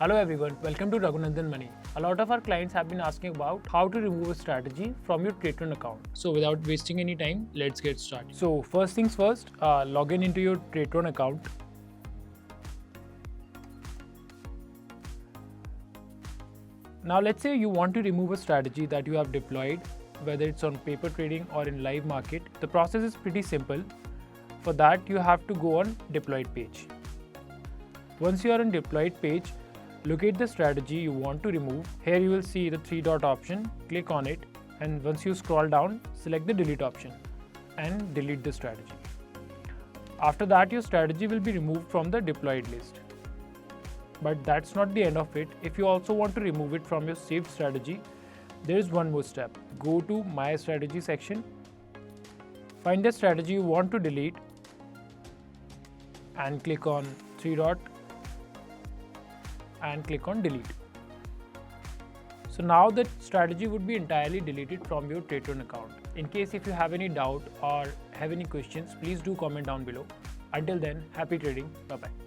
Hello everyone, welcome to Raghunandan Money. A lot of our clients have been asking about how to remove a strategy from your TradeTron account. So without wasting any time, let's get started. So first things first, log in into your TradeTron account. Now let's say you want to remove a strategy that you have deployed, whether it's on paper trading or in live market. The process is pretty simple. For that, you have to go on deployed page. Once you are on deployed page, locate the strategy you want to remove. Here you will see the 3-dot option, click on it, and once you scroll down, select the delete option and delete the strategy. After that, your strategy will be removed from the deployed list. But that's not the end of it. If you also want to remove it from your saved strategy, there is one more step. Go to My Strategy section, find the strategy you want to delete and click on 3-dot and click on delete. So now that strategy would be entirely deleted from your TradeTron account. In case if you have any doubt or have any questions, please do comment down below. Until then, happy trading. Bye bye.